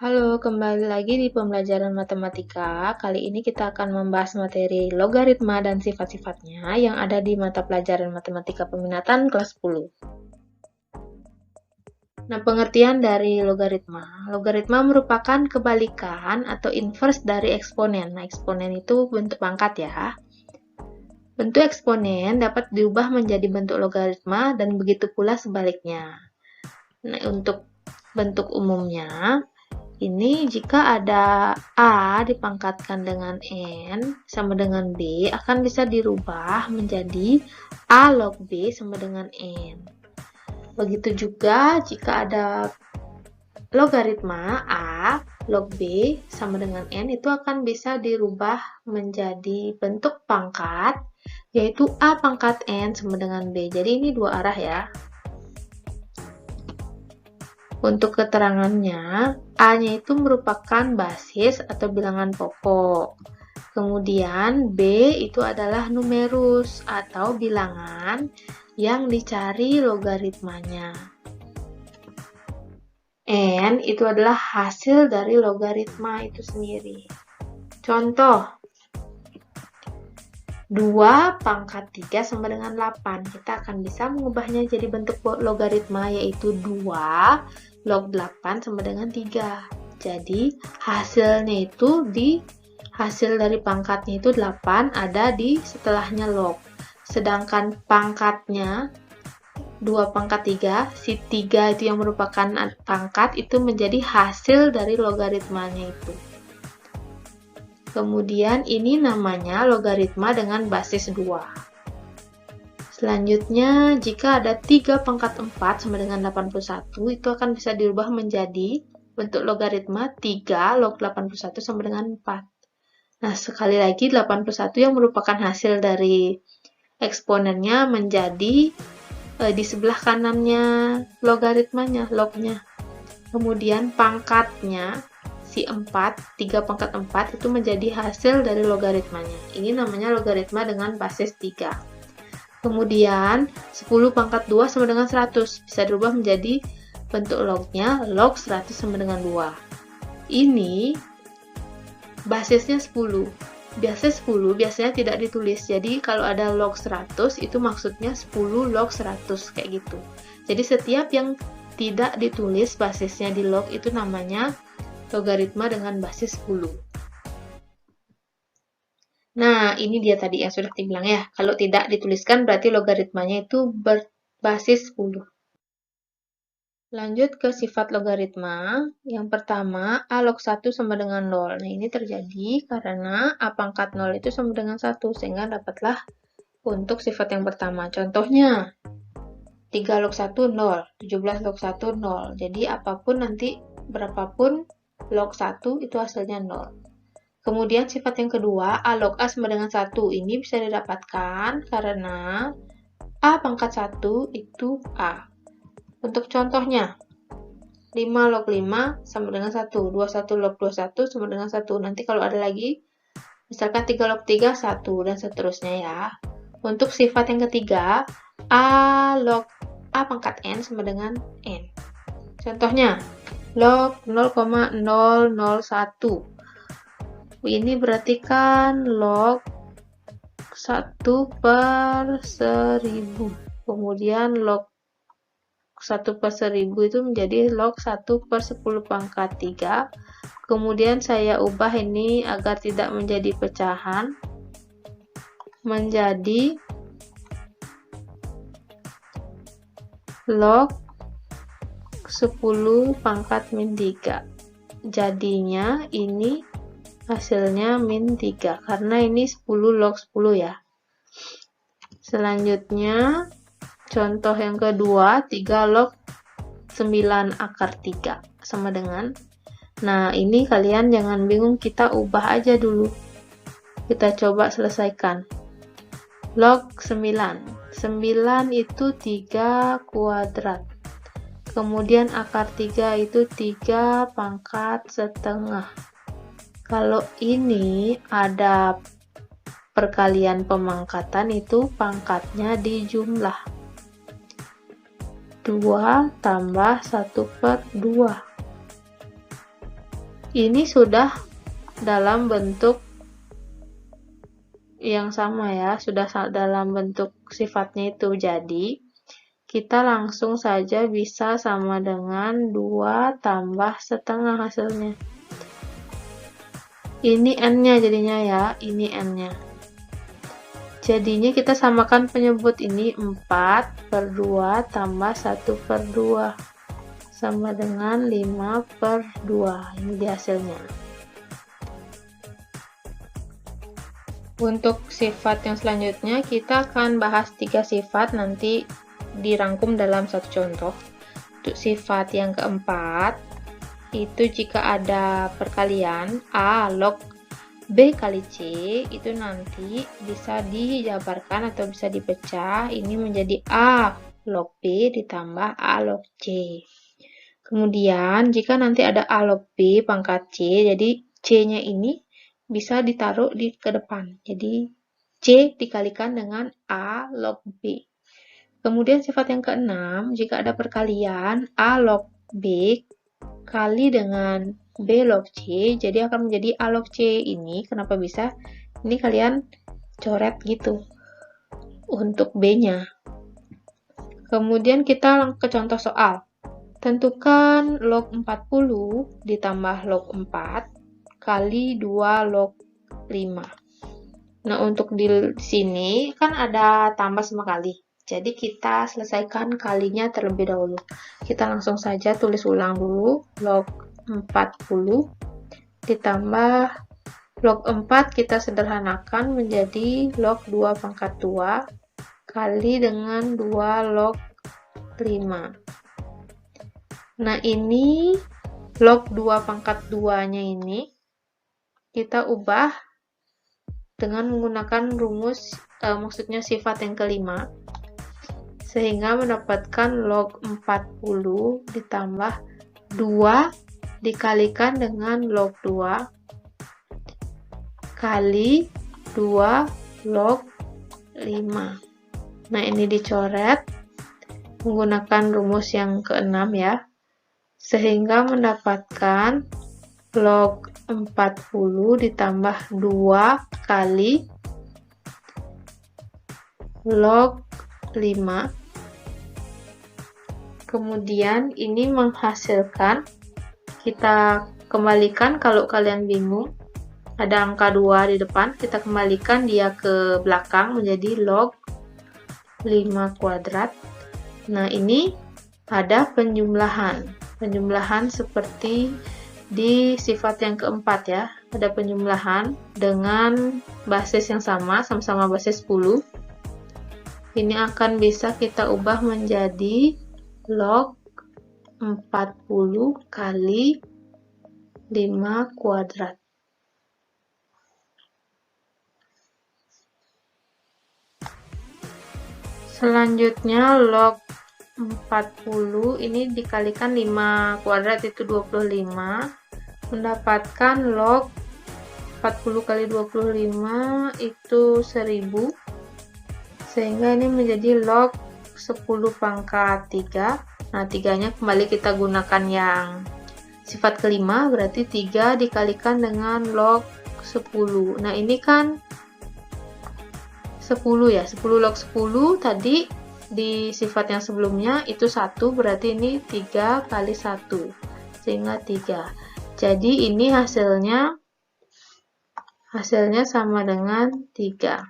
Halo, kembali lagi di pembelajaran matematika. Kali ini kita akan membahas materi logaritma dan sifat-sifatnya yang ada di mata pelajaran matematika peminatan kelas 10. Nah, pengertian dari logaritma. Logaritma merupakan kebalikan atau inverse dari eksponen. Nah, eksponen itu bentuk pangkat ya. Bentuk eksponen dapat diubah menjadi bentuk logaritma dan begitu pula sebaliknya. Nah, untuk bentuk umumnya, ini jika ada A dipangkatkan dengan N sama dengan B, akan bisa dirubah menjadi A log B sama dengan N. Begitu juga jika ada logaritma A log B sama dengan N, itu akan bisa dirubah menjadi bentuk pangkat, yaitu A pangkat N sama dengan B. Jadi ini dua arah ya. Untuk keterangannya, A-nya itu merupakan basis atau bilangan pokok. Kemudian B itu adalah numerus atau bilangan yang dicari logaritmanya. N itu adalah hasil dari logaritma itu sendiri. Contoh, 2 pangkat 3 sama dengan 8. Kita akan bisa mengubahnya jadi bentuk logaritma, yaitu 2 log 8 sama dengan 3. Jadi hasilnya itu hasil dari pangkatnya itu 8 ada di setelahnya log. Sedangkan pangkatnya 2 pangkat 3, si 3 itu yang merupakan pangkat itu menjadi hasil dari logaritmanya itu. Kemudian ini namanya logaritma dengan basis 2. Selanjutnya, jika ada 3 pangkat 4 sama dengan 81, itu akan bisa dirubah menjadi bentuk logaritma 3 log 81 sama dengan 4. Nah, sekali lagi 81 yang merupakan hasil dari eksponennya menjadi di sebelah kanannya logaritmanya, lognya. Kemudian pangkatnya, si 4, 3 pangkat 4 itu menjadi hasil dari logaritmanya. Ini namanya logaritma dengan basis 3. Kemudian 10 pangkat 2 sama dengan 100. Bisa dirubah menjadi bentuk lognya, log 100 sama dengan 2. Ini basisnya 10. Biasanya tidak ditulis. Jadi kalau ada log 100 itu maksudnya 10 log 100 kayak gitu. Jadi setiap yang tidak ditulis basisnya di log itu namanya logaritma dengan basis 10. Nah, ini dia tadi yang sudah dibilang ya. Kalau tidak dituliskan berarti logaritmanya itu berbasis 10. Lanjut ke sifat logaritma. Yang pertama, A log 1 sama dengan 0. Nah, ini terjadi karena A pangkat 0 itu sama dengan 1, sehingga dapatlah untuk sifat yang pertama. Contohnya, 3 log 1, 0. 17 log 1, 0. Jadi, apapun nanti, berapapun log 1 itu hasilnya 0. Kemudian sifat yang kedua, A log A sama dengan 1. Ini bisa didapatkan karena A pangkat 1 itu A. Untuk contohnya, 5 log 5 sama dengan 1. 21 log 21 sama dengan 1. Nanti kalau ada lagi, misalkan 3 log 3, 1, dan seterusnya ya. Untuk sifat yang ketiga, A log A pangkat N sama dengan N. Contohnya, log 0,001. Ini berarti kan log 1 per 1000. Kemudian log 1 per 1000 itu menjadi log 1 per 10 pangkat 3. Kemudian saya ubah ini agar tidak menjadi pecahan, menjadi log 10 pangkat min 3. Jadinya ini hasilnya min 3, karena ini 10 log 10 ya. Selanjutnya, contoh yang kedua, 3 log 9 akar 3 sama dengan, nah ini kalian jangan bingung, kita ubah aja dulu. Kita coba selesaikan. Log 9. 9 itu 3 kuadrat. Kemudian akar 3 itu 3 pangkat setengah. Kalau ini ada perkalian pemangkatan, itu pangkatnya dijumlah. 2 tambah 1 per 2. Ini sudah dalam bentuk yang sama ya, sudah dalam bentuk sifatnya itu. Jadi, kita langsung saja bisa sama dengan 2 tambah setengah hasilnya. Ini N-nya jadinya ya, ini N-nya. Jadinya kita samakan penyebut ini 4/2 tambah 1/2 sama dengan 5/2. Ini di hasilnya. Untuk sifat yang selanjutnya, kita akan bahas 3 sifat, nanti dirangkum dalam satu contoh. Untuk sifat yang keempat, itu jika ada perkalian A log B kali C, itu nanti bisa dijabarkan atau bisa dipecah, ini menjadi A log B ditambah A log C. Kemudian, jika nanti ada A log B pangkat C, jadi C-nya ini bisa ditaruh ke depan. Jadi, C dikalikan dengan A log B. Kemudian sifat yang keenam, jika ada perkalian A log B kali dengan B log C, jadi akan menjadi A log C ini. Kenapa bisa? Ini kalian coret gitu untuk B-nya. Kemudian kita ke contoh soal. Tentukan log 40 ditambah log 4 kali 2 log 5. Nah, untuk di sini kan ada tambah sama kali. Jadi kita selesaikan kalinya terlebih dahulu. Kita langsung saja tulis ulang dulu. Log 40 ditambah log 4 kita sederhanakan menjadi log 2 pangkat 2 kali dengan 2 log 5. Nah, ini log 2 pangkat 2-nya ini kita ubah dengan menggunakan rumus, maksudnya sifat yang kelima, sehingga mendapatkan log 40 ditambah 2 dikalikan dengan log 2 kali 2 log 5. Nah, ini dicoret menggunakan rumus yang keenam ya, sehingga mendapatkan log 40 ditambah 2 kali log 5. Kemudian ini menghasilkan, kita kembalikan kalau kalian bingung, ada angka 2 di depan, kita kembalikan dia ke belakang menjadi log 5 kuadrat. Nah, ini ada penjumlahan seperti di sifat yang keempat ya, ada penjumlahan dengan basis yang sama-sama basis 10. Ini akan bisa kita ubah menjadi log 40 kali 5 kuadrat. Selanjutnya log 40 ini dikalikan 5 kuadrat itu 25, mendapatkan log 40 kali 25 itu 1000, sehingga ini menjadi log 10 pangkat 3. Nah, 3-nya kembali kita gunakan yang sifat kelima, berarti 3 dikalikan dengan log 10. Nah, ini kan 10 ya, 10 log 10 tadi di sifat yang sebelumnya itu 1, berarti ini 3 kali 1, sehingga 3. Jadi ini hasilnya sama dengan 3.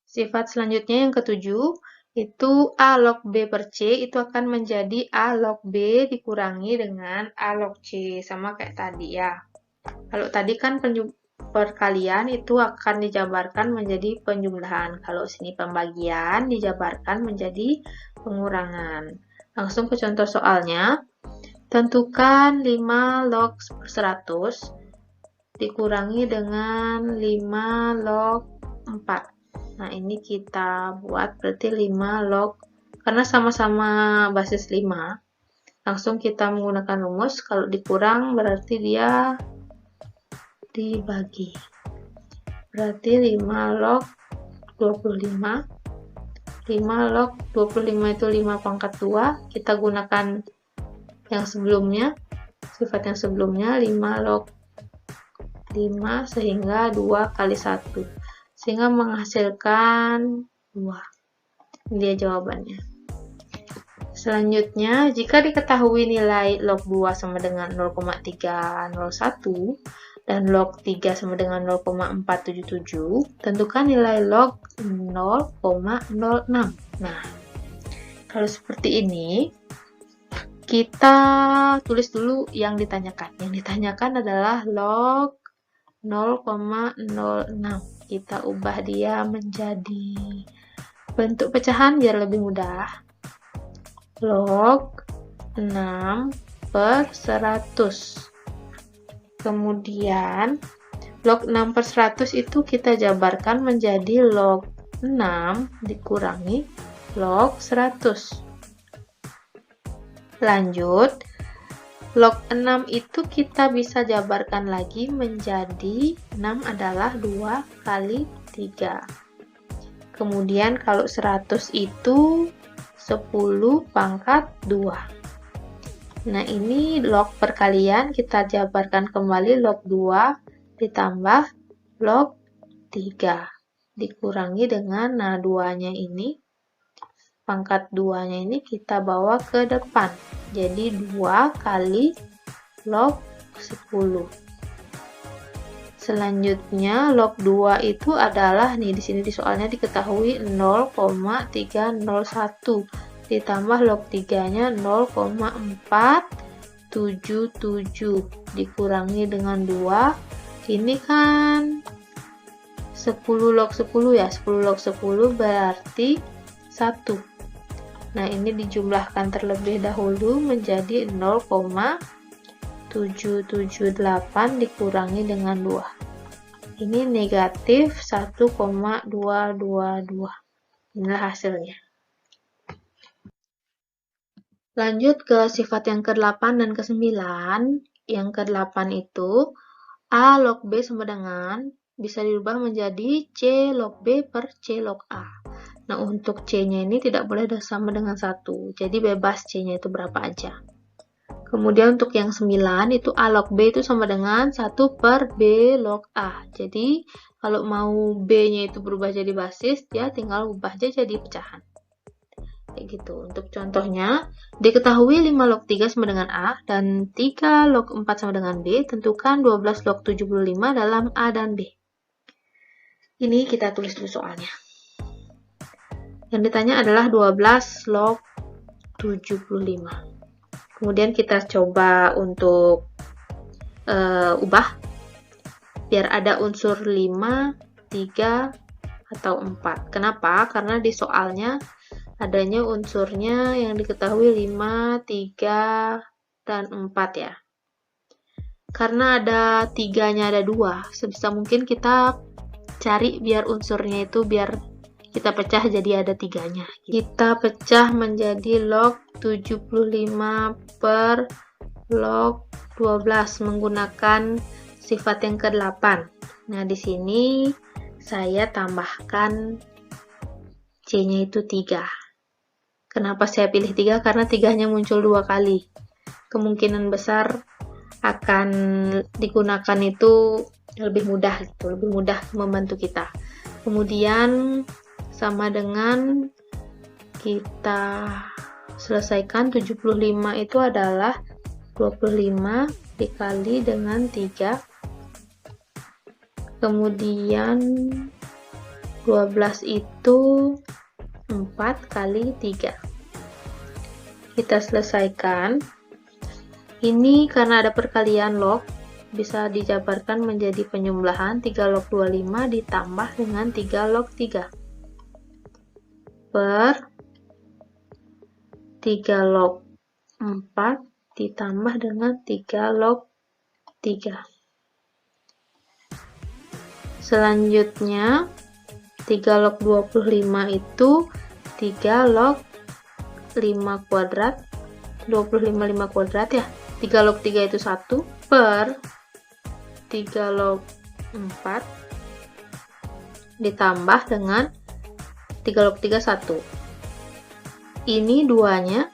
Sifat selanjutnya yang ketujuh, itu A log B per C itu akan menjadi A log B dikurangi dengan A log C, sama kayak tadi ya. Kalau tadi kan perkalian itu akan dijabarkan menjadi penjumlahan. Kalau sini pembagian dijabarkan menjadi pengurangan. Langsung ke contoh soalnya. Tentukan 5 log 100 dikurangi dengan 5 log 4. Nah, ini kita buat berarti 5 log, karena sama-sama basis 5. Langsung kita menggunakan rumus, kalau dikurang berarti dia dibagi. Berarti 5 log 25. 5 log 25 itu 5 pangkat 2. Kita gunakan yang sebelumnya, sifat yang sebelumnya 5 log 5 sehingga 2 kali 1, sehingga menghasilkan 2. Ini dia jawabannya. Selanjutnya, jika diketahui nilai log 2 sama dengan 0,301 dan log 3 sama dengan 0,477, tentukan nilai log 0,06. Nah, kalau seperti ini, kita tulis dulu yang ditanyakan. Yang ditanyakan adalah log 0,06. Kita ubah dia menjadi bentuk pecahan biar lebih mudah. Log 6 per 100. Kemudian log 6 per 100 itu kita jabarkan menjadi log 6 dikurangi log 100. Lanjut, log 6 itu kita bisa jabarkan lagi menjadi 6 adalah 2 kali 3. Kemudian kalau 100 itu 10 pangkat 2. Nah, ini log perkalian, kita jabarkan kembali log 2 ditambah log 3. Dikurangi dengan, nah 2-nya ini, pangkat 2-nya ini kita bawa ke depan. Jadi 2 kali log 10. Selanjutnya, log 2 itu adalah, nih di sini di soalnya diketahui 0,301. Ditambah log 3-nya 0,477 dikurangi dengan 2. Ini kan 10 log 10 ya, 10 log 10 berarti 1. Nah, ini dijumlahkan terlebih dahulu menjadi 0,778 dikurangi dengan 2. Ini negatif 1,222. Inilah hasilnya. Lanjut ke sifat yang ke-8 dan ke-9. Yang ke-8 itu A log B sama dengan, bisa dirubah menjadi C log B per C log A. Nah, untuk C-nya ini tidak boleh sama dengan 1. Jadi bebas C-nya itu berapa aja. Kemudian untuk yang 9 itu A log B itu sama dengan 1 per B log A. Jadi kalau mau B-nya itu berubah jadi basis, ya tinggal ubah aja jadi pecahan. Kayak gitu. Untuk contohnya, diketahui 5 log 3 sama dengan A dan 3 log 4 sama dengan B, tentukan 12 log 75 dalam A dan B. Ini kita tulis dulu soalnya. Yang ditanya adalah 12 log 75. Kemudian kita coba untuk ubah biar ada unsur 5, 3, atau 4. Kenapa? Karena di soalnya adanya unsurnya yang diketahui 5, 3, dan 4 ya. Karena ada 3-nya ada 2, sebisa mungkin kita cari biar unsurnya itu biar kita pecah jadi ada 3-nya. Kita pecah menjadi log 75 per log 12 menggunakan sifat yang ke-8. Nah, di sini saya tambahkan C-nya itu 3. Kenapa saya pilih 3? Karena 3-nya muncul 2 kali. Kemungkinan besar akan digunakan itu lebih mudah gitu, lebih mudah membantu kita. Kemudian sama dengan kita selesaikan 75 itu adalah 25 dikali dengan 3. Kemudian 12 itu 4 kali 3. Kita selesaikan. Ini karena ada perkalian log, bisa dijabarkan menjadi penjumlahan 3 log 25 ditambah dengan 3 log 3 per 3 log 4 ditambah dengan 3 log 3. Selanjutnya 3 log 25 itu 3 log 5 kuadrat, 25 5 kuadrat ya. 3 log 3 itu 1 per 3 log 4 ditambah dengan 3 log 3 1. Ini 2-nya,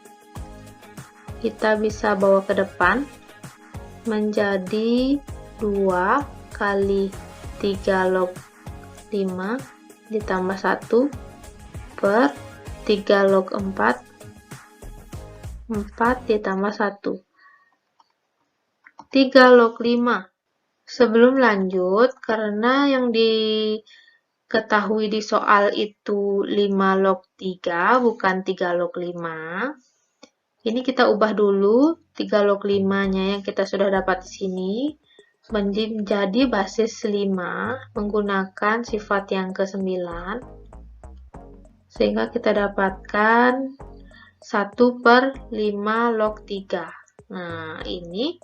kita bisa bawa ke depan menjadi 2 kali 3 log 5 ditambah 1 per 3 log 4 ditambah 1 3 log 5. Sebelum lanjut, karena yang diketahui di soal itu 5 log 3 bukan 3 log 5, ini kita ubah dulu 3 log 5-nya yang kita sudah dapat di sini menjadi basis 5 menggunakan sifat yang ke-9, sehingga kita dapatkan 1 per 5 log 3. Nah, ini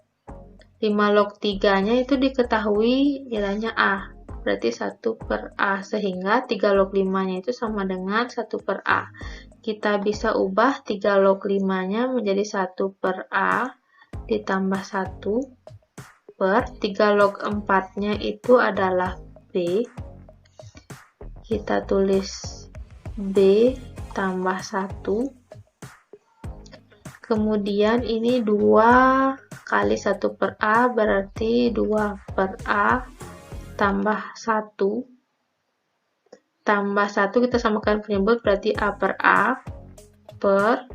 5 log 3-nya itu diketahui nilainya A, berarti 1 per A, sehingga 3 log 5-nya itu sama dengan 1 per A. Kita bisa ubah 3 log 5-nya menjadi 1 per A ditambah 1 per 3 log 4-nya itu adalah B. Kita tulis B tambah 1. Kemudian ini 2 kali 1 per A berarti 2 per A tambah 1. Tambah 1 kita samakan penyebut berarti A per A per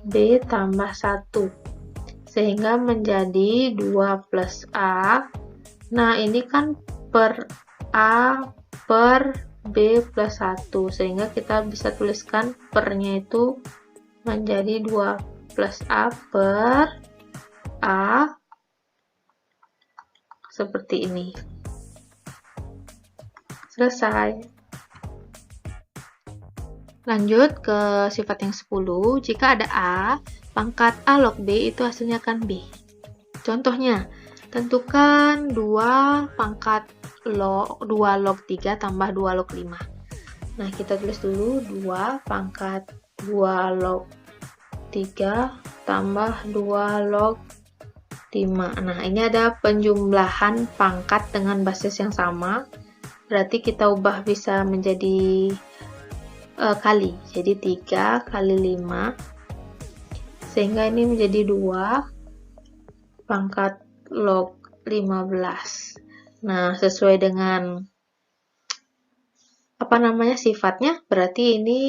B tambah 1. Sehingga menjadi 2 plus A. Nah, ini kan per A per B plus 1. Sehingga kita bisa tuliskan pernya itu menjadi 2 plus A per A seperti ini. Selesai. Lanjut ke sifat yang 10. Jika ada A, pangkat A log B itu hasilnya akan B. Contohnya, tentukan 2 pangkat 2 log 3 tambah 2 log 5. Nah, kita tulis dulu 2 pangkat 2 log 3 tambah 2 log 5. Nah, ini ada penjumlahan pangkat dengan basis yang sama. Berarti kita ubah bisa menjadi kali. Jadi 3 kali 5. Sehingga ini menjadi 2 pangkat log 15. Nah, sesuai dengan sifatnya, berarti ini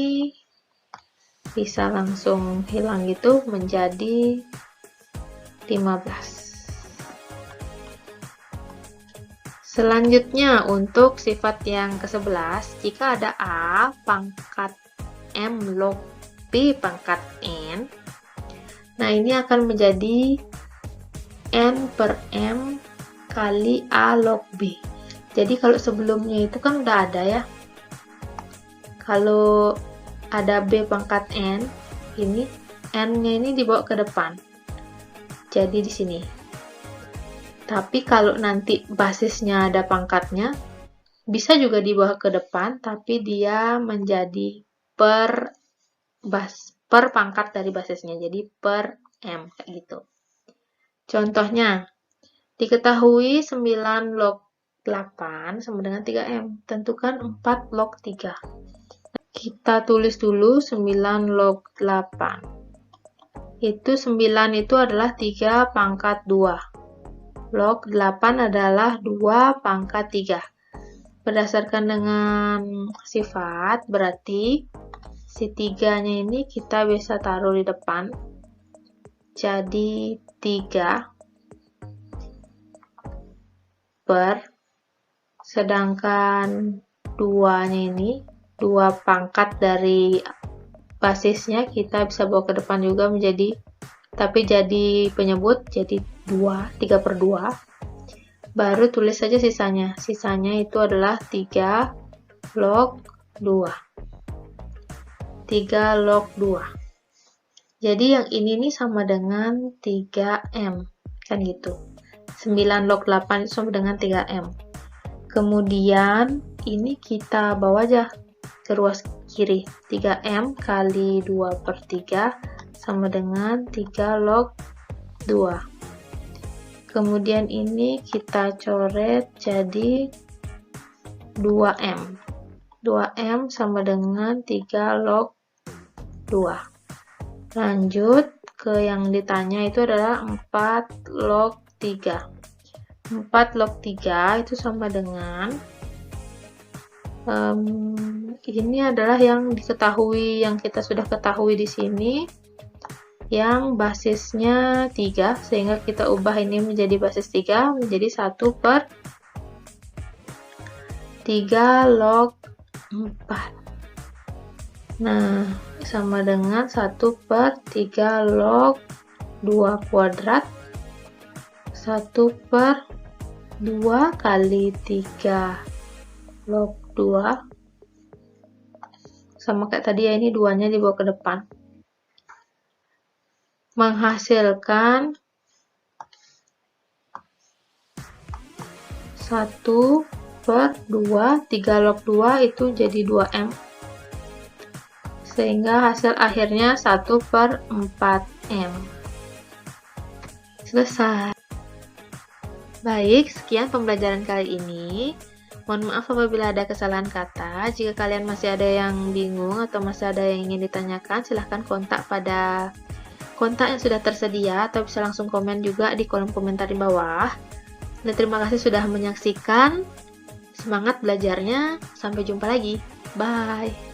bisa langsung hilang gitu menjadi 15. Selanjutnya untuk sifat yang ke-11, jika ada A pangkat M log B pangkat N, nah ini akan menjadi N per M kali A log B. Jadi kalau sebelumnya itu kan udah ada ya, kalau ada B pangkat N, ini N-nya ini dibawa ke depan. Jadi di sini. Tapi kalau nanti basisnya ada pangkatnya, bisa juga dibawa ke depan, tapi dia menjadi per pangkat dari basisnya. Jadi per M, kayak gitu. Contohnya, diketahui 9 log 8 sama dengan 3M. Tentukan 4 log 3. Kita tulis dulu 9 log 8. Itu 9 itu adalah 3 pangkat 2. Log 8 adalah 2 pangkat 3. Berdasarkan dengan sifat, berarti si 3-nya ini kita bisa taruh di depan. Jadi 3 per, sedangkan 2-nya ini 2 pangkat dari basisnya kita bisa bawa ke depan juga menjadi, tapi jadi penyebut, jadi 3 per 2. Baru tulis saja sisanya. Sisanya itu adalah 3 log 2. 3 log 2. Jadi yang ini nih sama dengan 3M. Kan gitu. 9 log 8 itu sama dengan 3M. Kemudian ini kita bawa aja ke ruas kiri. 3M kali 2 per 3 sama dengan 3 log 2. Kemudian ini kita coret jadi 2M. 2M sama dengan 3 log 2. Lanjut ke yang ditanya itu adalah 4 log 3. 4 log 3 itu sama dengan ini adalah yang diketahui, yang kita sudah ketahui di sini, yang basisnya 3, sehingga kita ubah ini menjadi basis 3 menjadi 1 per 3 log 4. Nah, sama dengan 1 per 3 log 2 kuadrat, 1 per 2 kali 3 log 2, sama kayak tadi ya, ini 2-nya dibawa ke depan, menghasilkan 1 per 2, 3 log 2 itu jadi 2M, sehingga hasil akhirnya 1 per 4M. Selesai. Baik, sekian pembelajaran kali ini. Mohon maaf apabila ada kesalahan kata. Jika kalian masih ada yang bingung atau masih ada yang ingin ditanyakan, silahkan kontak pada kontak yang sudah tersedia atau bisa langsung komen juga di kolom komentar di bawah. Dan terima kasih sudah menyaksikan. Semangat belajarnya. Sampai jumpa lagi. Bye.